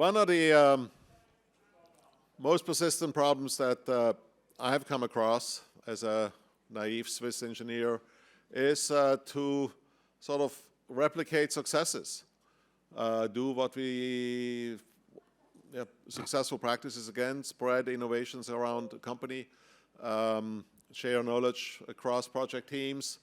One of the most persistent problems that I have come across as a naive Swiss engineer is to sort of replicate successes, do what we, successful practices again, spread innovations around the company, share knowledge across project teams.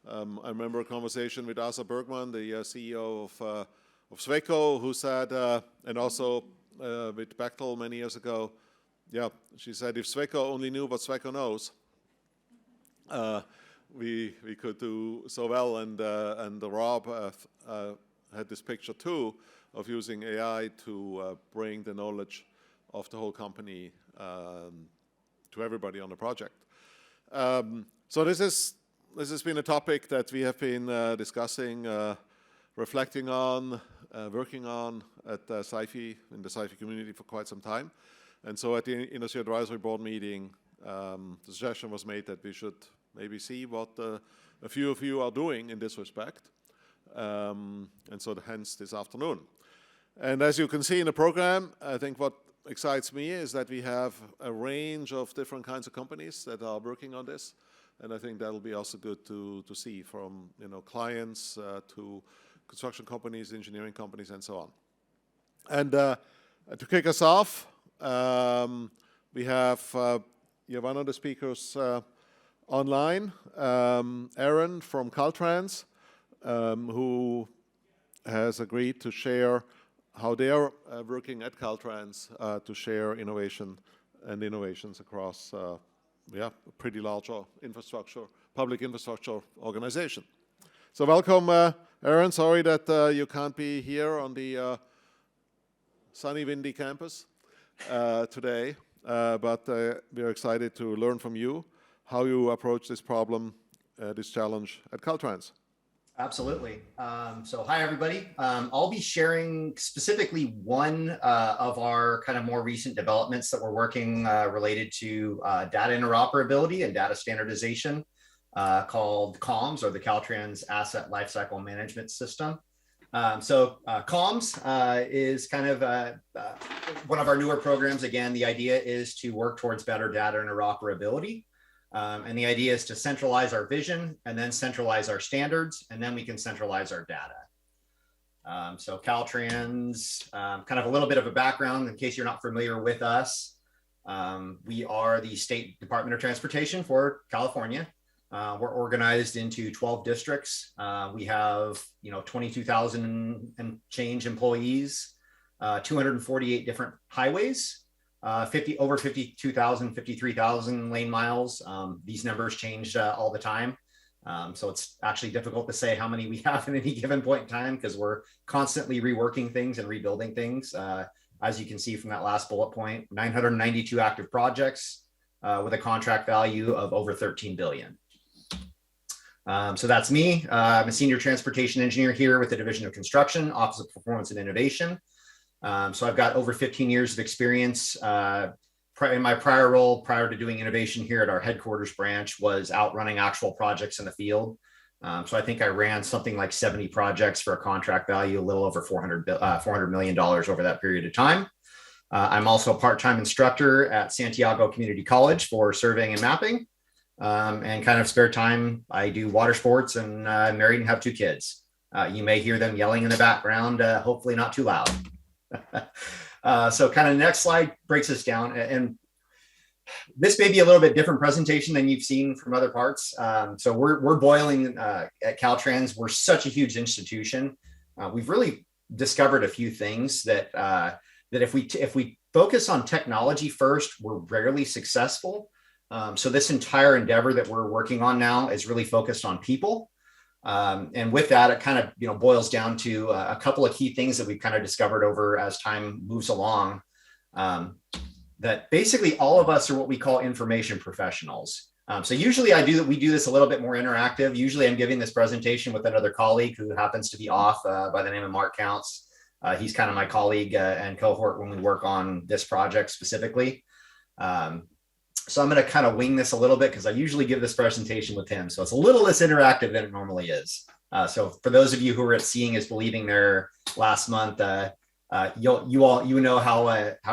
I remember a conversation with Asa Bergman, the CEO of Sweco, who said, and also with Bechtel many years ago, she said, if Sweco only knew what Sweco knows, we could do so well. And Rob had this picture too of using AI to bring the knowledge of the whole company to everybody on the project. So this has been a topic that we have been discussing, reflecting on, working on at CIFE, in the CIFE community for quite some time. And so at the Industry Advisory Board meeting, the suggestion was made that we should maybe see what a few of you are doing in this respect. And so hence this afternoon. And as you can see in the program, I think what excites me is that we have a range of different kinds of companies that are working on this. And I think that'll be also good to see, from clients to construction companies, engineering companies, and so on. And to kick us off, we have one of the speakers online, Aaron from CalTrans, who has agreed to share how they are working at CalTrans to share innovation and innovations across a pretty large infrastructure, public infrastructure organization. So welcome, Aaron. Sorry that you can't be here on the sunny, windy campus today, but we're excited to learn from you how you approach this problem, this challenge at CalTrans. Absolutely. So hi, everybody. I'll be sharing specifically one of our kind of more recent developments that we're working related to data interoperability and data standardization called CALMS, or the CalTrans Asset Lifecycle Management System. CALMS is kind of one of our newer programs. Again, the idea is to work towards better data interoperability. And the idea is to centralize our vision and then centralize our standards, and then we can centralize our data. So CalTrans, kind of a little bit of a background in case you're not familiar with us. We are the State Department of Transportation for California. We're organized into 12 districts. We have 22,000 and change employees, 248 different highways. Over 52,000, 53,000 lane miles. These numbers change all the time. So it's actually difficult to say how many we have at any given point in time, because we're constantly reworking things and rebuilding things. As you can see from that last bullet point, 992 active projects with a contract value of over 13 billion. So that's me. I'm a senior transportation engineer here with the Division of Construction, Office of Performance and Innovation. So I've got over 15 years of experience. In my prior role, prior to doing innovation here at our headquarters branch, was out running actual projects in the field. So I think I ran something like 70 projects for a contract value, a little over $400 million over that period of time. I'm also a part-time instructor at Santiago Community College for surveying and mapping. And kind of spare time, I do water sports, and I'm married and have 2 kids. You may hear them yelling in the background, hopefully not too loud. So kind of next slide breaks this down, and this may be a little bit different presentation than you've seen from other parts. So we're boiling at CalTrans. We're such a huge institution. We've really discovered a few things that if we focus on technology first, we're rarely successful. So this entire endeavor that we're working on now is really focused on people. And with that, it kind of boils down to a couple of key things that we've kind of discovered over as time moves along. That basically all of us are what we call information professionals. So usually we do this a little bit more interactive. Usually I'm giving this presentation with another colleague who happens to be off by the name of Mark Counts. He's kind of my colleague and cohort when we work on this project specifically. So I'm going to kind of wing this a little bit because I usually give this presentation with him. So it's a little less interactive than it normally is. So for those of you who were at Seeing is Believing there last month, you know how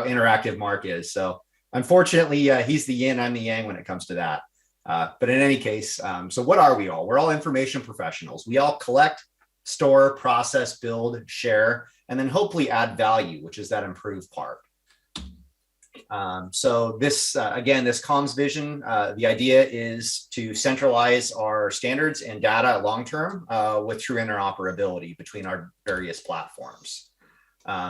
interactive Mark is. So unfortunately, he's the yin, I'm the yang when it comes to that. But in any case, so what are we all? We're all information professionals. We all collect, store, process, build, share, and then hopefully add value, which is that improved part. So this, again, this comms vision, the idea is to centralize our standards and data long-term with true interoperability between our various platforms.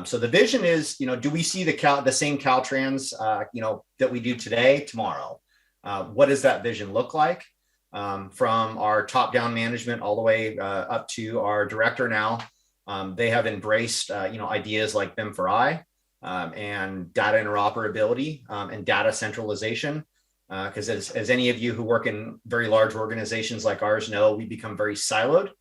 So the vision is, do we see the same CalTrans, that we do today, tomorrow? What does that vision look like? From our top-down management all the way up to our director now, they have embraced, ideas like BIM for I and data interoperability and data centralization. Because as any of you who work in very large organizations like ours know, we become very siloed.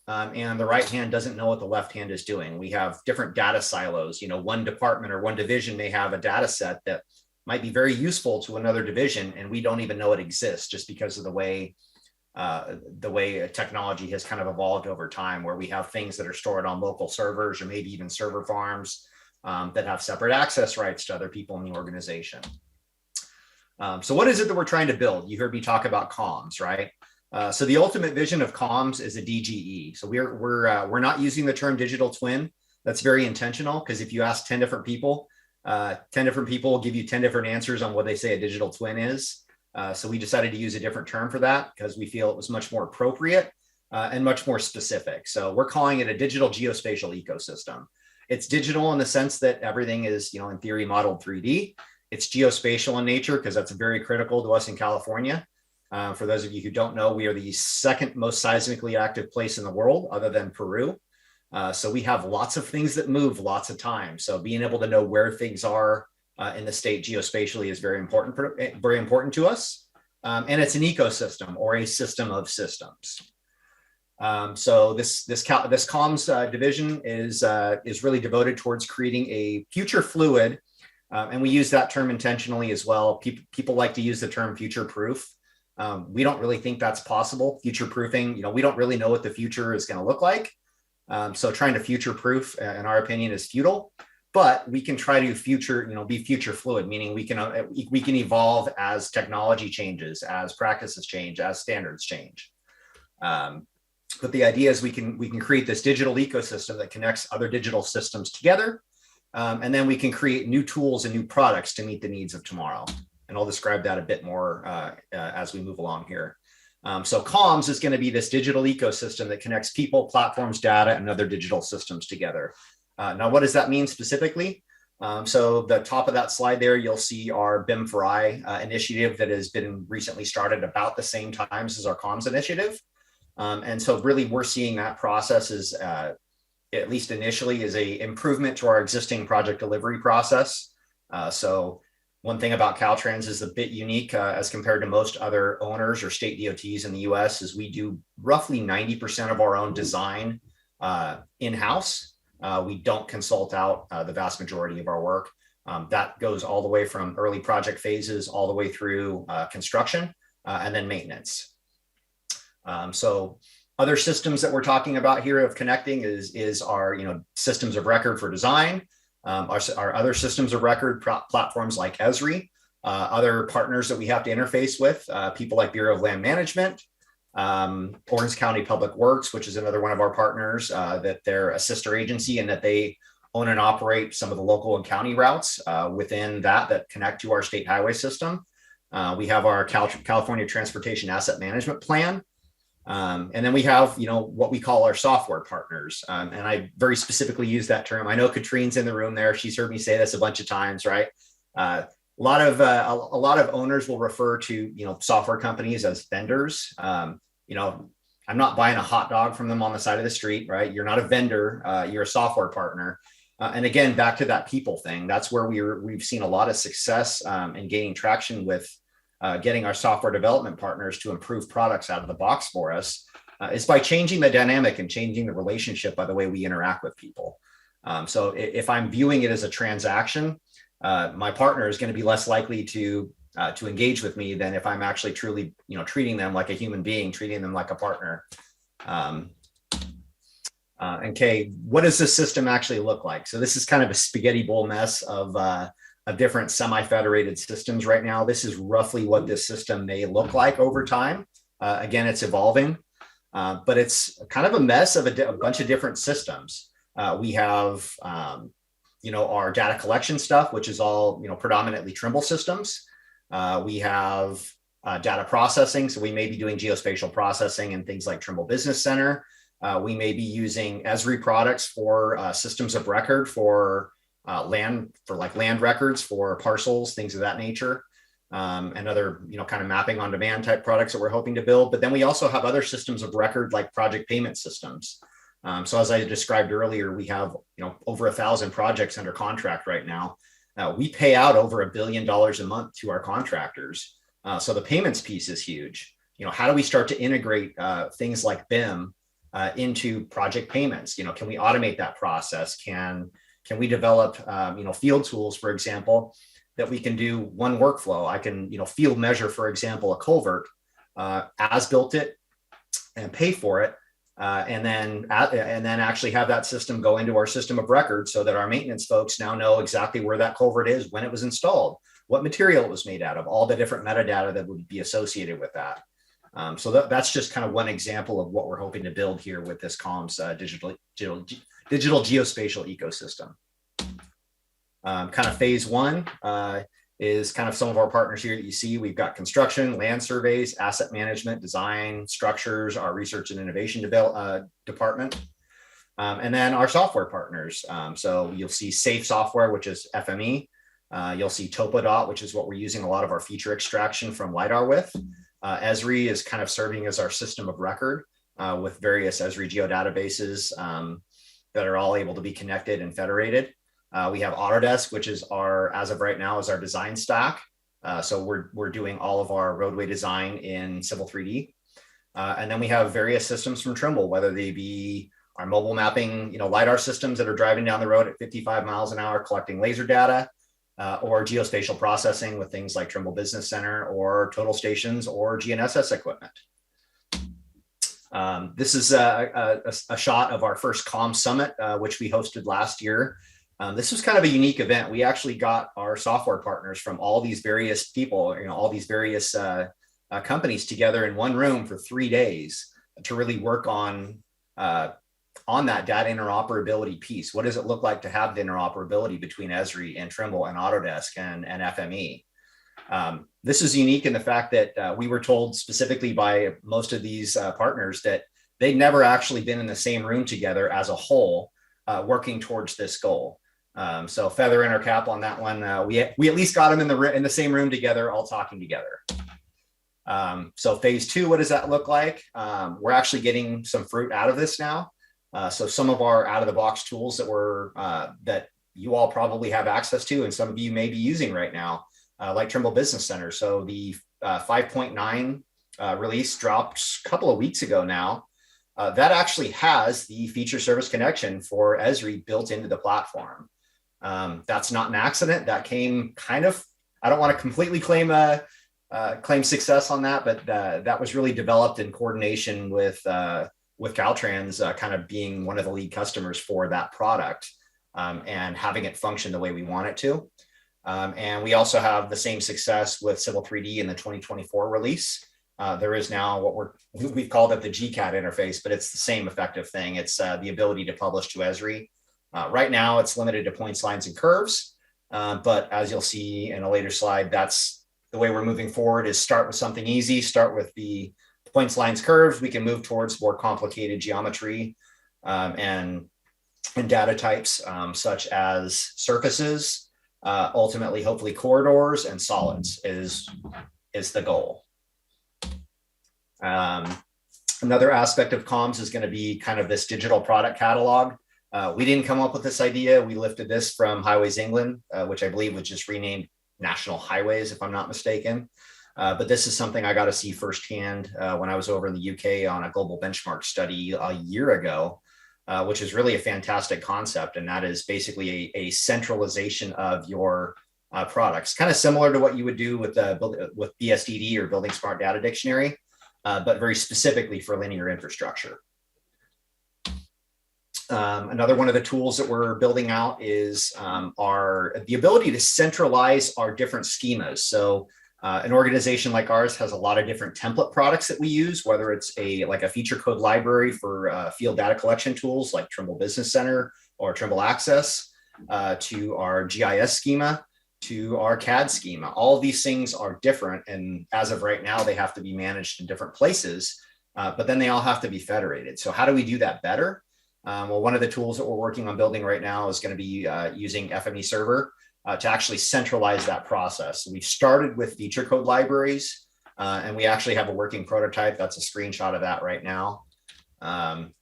And the right hand doesn't know what the left hand is doing. We have different data silos. One department or one division may have a data set that might be very useful to another division, and we don't even know it exists just because of the way technology has kind of evolved over time, where we have things that are stored on local servers or maybe even server farms that have separate access rights to other people in the organization. So what is it that we're trying to build? You heard me talk about comms, right? So the ultimate vision of comms is a DGE. So we're not using the term digital twin. That's very intentional, because if you ask 10 different people, 10 different people will give you 10 different answers on what they say a digital twin is. So we decided to use a different term for that because we feel it was much more appropriate and much more specific. So we're calling it a digital geospatial ecosystem. It's digital in the sense that everything is, in theory, modeled 3D. It's geospatial in nature because that's very critical to us in California. For those of you who don't know, we are the second most seismically active place in the world other than Peru. So we have lots of things that move lots of times. So being able to know where things are in the state geospatially is very important to us. And it's an ecosystem or a system of systems. So this comms division is really devoted towards creating a future fluid. And we use that term intentionally as well. People like to use the term future proof. We don't really think that's possible. Future proofing, we don't really know what the future is going to look like. So trying to future proof, in our opinion, is futile. But we can try to be future fluid, meaning we can evolve as technology changes, as practices change, as standards change. But the idea is we can create this digital ecosystem that connects other digital systems together, and then we can create new tools and new products to meet the needs of tomorrow. And I'll describe that a bit more as we move along here. So comms is going to be this digital ecosystem that connects people, platforms, data, and other digital systems together. Now, what does that mean specifically? So the top of that slide there, you'll see our BIM for I initiative that has been recently started about the same times as our comms initiative. And so really we're seeing that process as, at least initially, is a improvement to our existing project delivery process. So one thing about CalTrans is a bit unique as compared to most other owners or state DOTs in the US is we do roughly 90% of our own design in-house. We don't consult out the vast majority of our work. That goes all the way from early project phases all the way through construction and then maintenance. So other systems that we're talking about here of connecting is our systems of record for design, our other systems of record platforms like Esri, other partners that we have to interface with, people like Bureau of Land Management, Orange County Public Works, which is another one of our partners, that they're a sister agency and that they own and operate some of the local and county routes within that connect to our state highway system. We have our California Transportation Asset Management Plan. And then we have, what we call our software partners. And I very specifically use that term. I know Katrine's in the room there. She's heard me say this a bunch of times, right? A lot of owners will refer to, software companies as vendors. I'm not buying a hot dog from them on the side of the street, right? You're not a vendor, you're a software partner. And again, back to that people thing, that's where we've seen a lot of success in gaining traction with getting our software development partners to improve products out of the box for us, is by changing the dynamic and changing the relationship by the way we interact with people. So if I'm viewing it as a transaction, my partner is going to be less likely to engage with me than if I'm actually truly, treating them like a human being, treating them like a partner. And Kay, what does this system actually look like? So this is kind of a spaghetti bowl mess of different semi-federated systems right now. This is roughly what this system may look like over time. Again, it's evolving, but it's kind of a mess of a bunch of different systems. We have, our data collection stuff, which is all, predominantly Trimble systems. We have data processing. So we may be doing geospatial processing and things like Trimble Business Center. We may be using Esri products for systems of record for land records for parcels, things of that nature, and other, kind of mapping on demand type products that we're hoping to build. But then we also have other systems of record like project payment systems. So as I described earlier, we have, over 1,000 projects under contract right now. We pay out over $1 billion a month to our contractors. So the payments piece is huge. How do we start to integrate things like BIM into project payments? Can we automate that process? Can we develop, field tools, for example, that we can do one workflow? I can, field measure, for example, a culvert, as built it, and pay for it, and then actually have that system go into our system of record so that our maintenance folks now know exactly where that culvert is, when it was installed, what material it was made out of, all the different metadata that would be associated with that. So that's just kind of one example of what we're hoping to build here with this comms digital geospatial ecosystem. Kind of phase one is kind of some of our partners here that you see. We've got construction, land surveys, asset management, design, structures, our research and innovation department, and then our software partners. So you'll see SAFE software, which is FME. You'll see Topodot, which is what we're using a lot of our feature extraction from LiDAR with. Esri is kind of serving as our system of record with various Esri geodatabases that are all able to be connected and federated. We have Autodesk, which is as of right now, is our design stack. So we're doing all of our roadway design in Civil 3D. And then we have various systems from Trimble, whether they be our mobile mapping, LiDAR systems that are driving down the road at 55 miles an hour, collecting laser data, or geospatial processing with things like Trimble Business Center or total stations or GNSS equipment. This is a shot of our first COM Summit, which we hosted last year. This was kind of a unique event. We actually got our software partners from all these various people, all these various companies together in one room for 3 days to really work on that data interoperability piece. What does it look like to have the interoperability between Esri and Trimble and Autodesk and FME? This is unique in the fact that we were told specifically by most of these partners that they'd never actually been in the same room together as a whole, working towards this goal. So feather in our cap on that one. We at least got them in the same room together, all talking together. So phase two, what does that look like? We're actually getting some fruit out of this now. So some of our out-of-the-box tools that you all probably have access to, and some of you may be using right now, like Trimble Business Center. So the 5.9 release dropped a couple of weeks ago now. That actually has the feature service connection for Esri built into the platform. That's not an accident. That came kind of, I don't want to completely claim success on that, but that was really developed in coordination with CalTrans kind of being one of the lead customers for that product and having it function the way we want it to. And we also have the same success with Civil 3D in the 2024 release. There is now what we've called it the GCAT interface, but it's the same effective thing. It's the ability to publish to Esri. Right now, it's limited to points, lines, and curves. But as you'll see in a later slide, that's the way we're moving forward, is start with something easy, start with the points, lines, curves. We can move towards more complicated geometry and data types, such as surfaces, ultimately, hopefully corridors and solids is the goal. Another aspect of comms is going to be kind of this digital product catalog. We didn't come up with this idea. We lifted this from Highways England, which I believe was just renamed National Highways, if I'm not mistaken. But this is something I got to see firsthand when I was over in the UK on a global benchmark study a year ago, which is really a fantastic concept. And that is basically a centralization of your products, kind of similar to what you would do with BSDD or Building Smart Data Dictionary, but very specifically for linear infrastructure. Another one of the tools that we're building out is the ability to centralize our different schemas. So an organization like ours has a lot of different template products that we use, whether it's like a feature code library for field data collection tools like Trimble Business Center or Trimble Access, to our GIS schema, to our CAD schema. All of these things are different, and as of right now, they have to be managed in different places, but then they all have to be federated. So how do we do that better? Well, one of the tools that we're working on building right now is going to be using FME Server to actually centralize that process. We've started with feature code libraries, and we actually have a working prototype. That's a screenshot of that right now. Kind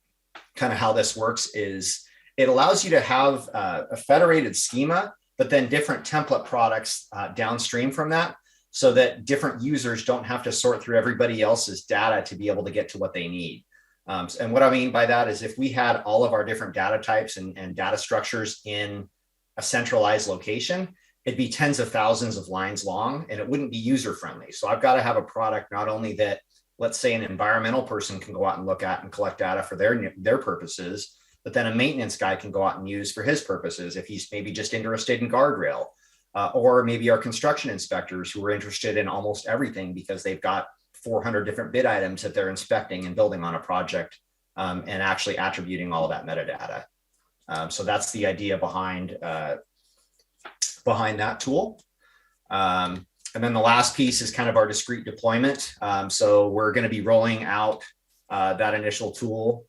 of how this works is it allows you to have a federated schema, but then different template products downstream from that, so that different users don't have to sort through everybody else's data to be able to get to what they need. And what I mean by that is if we had all of our different data types and data structures in a centralized location, it'd be tens of thousands of lines long and it wouldn't be user friendly. So I've got to have a product not only that, let's say, an environmental person can go out and look at and collect data for their purposes, but then a maintenance guy can go out and use for his purposes if he's maybe just interested in guardrail, or maybe our construction inspectors who are interested in almost everything because they've got 400 different bid items that they're inspecting and building on a project, and actually attributing all of that metadata. So that's the idea behind that tool. And then the last piece is kind of our discrete deployment. So we're going to be rolling out that initial tool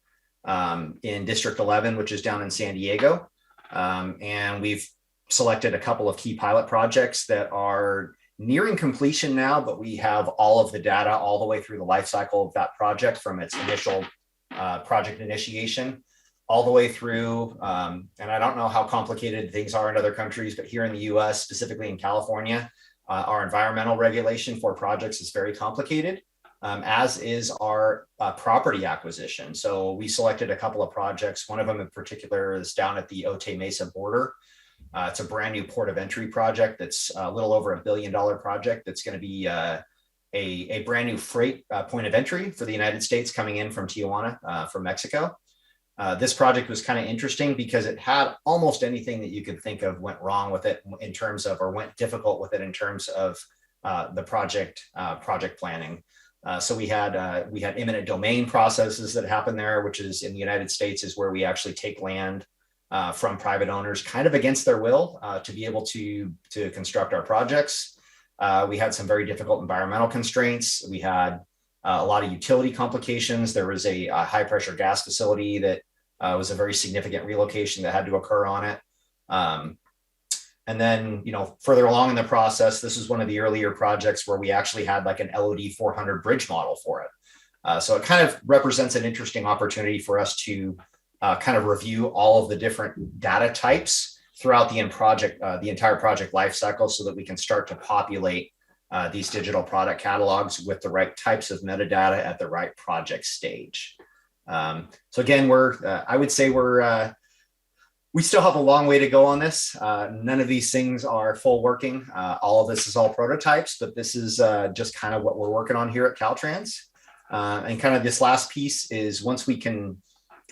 in District 11, which is down in San Diego. And we've selected a couple of key pilot projects that are nearing completion now, but we have all of the data all the way through the life cycle of that project, from its initial project initiation all the way through. And I don't know how complicated things are in other countries, but here in the US, specifically in California, our environmental regulation for projects is very complicated, as is our property acquisition. So we selected a couple of projects. One of them in particular is down at the Otay Mesa border. It's a brand new port of entry project that's a little over $1 billion project that's going to be a brand new freight point of entry for the United States coming in from Tijuana, from Mexico. This project was kind of interesting because it had almost anything that you could think of went wrong with it in terms of, or went difficult with it in terms of the project planning. So we had eminent domain processes that happen there, which is in the United States is where we actually take land from private owners kind of against their will to be able to construct our projects. We had some very difficult environmental constraints. We had a lot of utility complications. There was a high pressure gas facility that was a very significant relocation that had to occur on it. And then, further along in the process, this was one of the earlier projects where we actually had like an LOD 400 bridge model for it. So it kind of represents an interesting opportunity for us to kind of review all of the different data types throughout the entire project lifecycle, so that we can start to populate these digital product catalogs with the right types of metadata at the right project stage. So again, I would say we still have a long way to go on this. None of these things are full working. All of this is all prototypes, but this is just kind of what we're working on here at CalTrans. And kind of this last piece is, once we can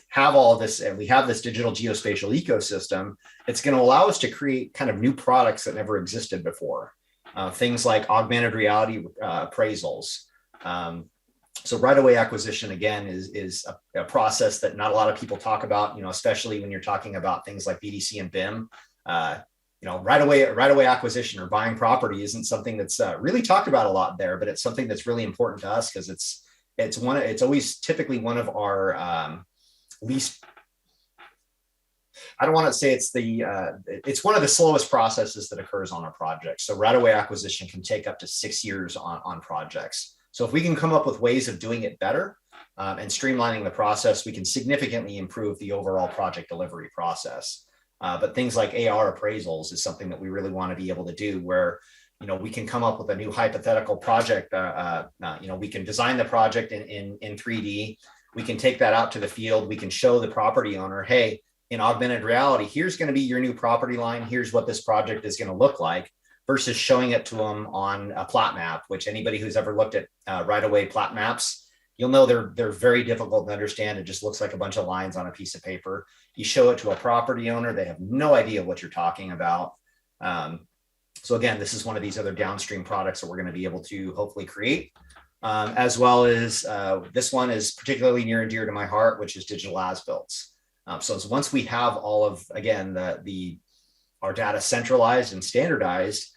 have all of this and we have this digital geospatial ecosystem, it's going to allow us to create kind of new products that never existed before. Things like augmented reality appraisals. So right-of-way acquisition, again, is a process that not a lot of people talk about, especially when you're talking about things like BDC and BIM. Right-of-way acquisition or buying property isn't something that's really talked about a lot there, but it's something that's really important to us because it's always typically one of our least, I don't want to say it's one of the slowest processes that occurs on a project. So right-of-way acquisition can take up to 6 years on projects. So if we can come up with ways of doing it better and streamlining the process, we can significantly improve the overall project delivery process. But things like AR appraisals is something that we really want to be able to do, where we can come up with a new hypothetical project. We can design the project in 3D. We can take that out to the field. We can show the property owner, hey, in augmented reality, here's going to be your new property line. Here's what this project is going to look like, versus showing it to them on a plat map, which anybody who's ever looked at right-of-way plat maps you'll know they're very difficult to understand. It just looks like a bunch of lines on a piece of paper. You show it to a property owner, they have no idea what you're talking about. So again, this is one of these other downstream products that we're going to be able to hopefully create, as well as this one is particularly near and dear to my heart, which is digital as-built. So once we have all of, again, our data centralized and standardized,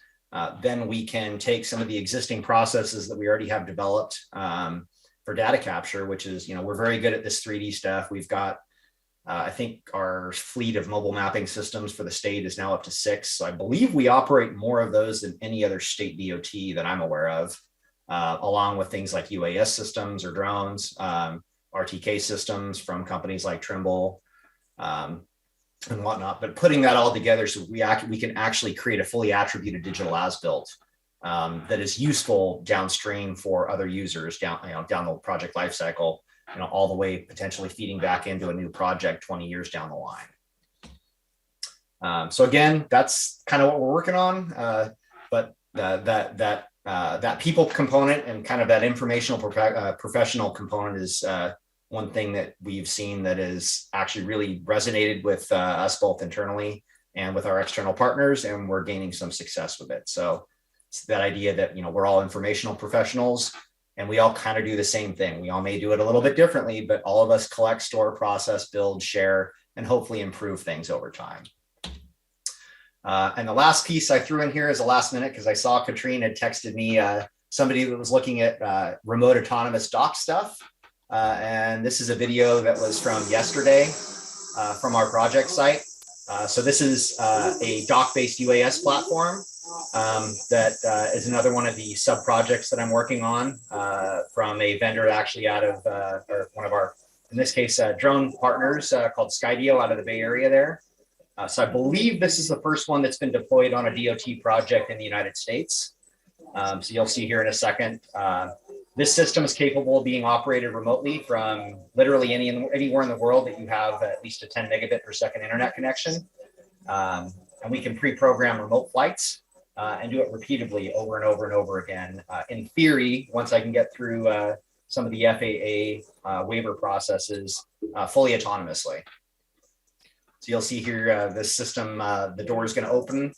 then we can take some of the existing processes that we already have developed for data capture, which is, we're very good at this 3D stuff. We've got, I think our fleet of mobile mapping systems for the state is now up to 6. So I believe we operate more of those than any other state DOT that I'm aware of, along with things like UAS systems or drones, RTK systems from companies like Trimble, and whatnot. But putting that all together so we can actually create a fully attributed digital as-built that is useful downstream for other users down the project lifecycle, all the way potentially feeding back into a new project 20 years down the line. So again, that's kind of what we're working on. But that people component and kind of that informational professional component is one thing that we've seen that has actually really resonated with us both internally and with our external partners, and we're gaining some success with it. So it's that idea that we're all informational professionals and we all kind of do the same thing. We all may do it a little bit differently, but all of us collect, store, process, build, share, and hopefully improve things over time. And the last piece I threw in here is a last minute because I saw Katrine had texted me somebody that was looking at remote autonomous dock stuff. And this is a video that was from yesterday from our project site. So this is a dock-based UAS platform that is another one of the sub-projects that I'm working on from a vendor actually out of one of our, in this case, drone partners called Skydio out of the Bay Area there. So I believe this is the first one that's been deployed on a DOT project in the United States. So you'll see here in a second. This system is capable of being operated remotely from literally anywhere in the world that you have at least a 10 megabit per second internet connection. And we can pre-program remote flights and do it repeatedly over and over and over again. In theory, once I can get through some of the FAA waiver processes fully autonomously. So you'll see here, this system, the door is going to open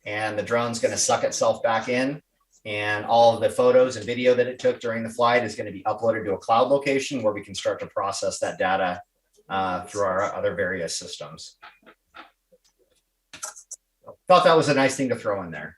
and the drone's going to suck itself back in. And all of the photos and video that it took during the flight is going to be uploaded to a cloud location where we can start to process that data through our other various systems. Thought that was a nice thing to throw in there.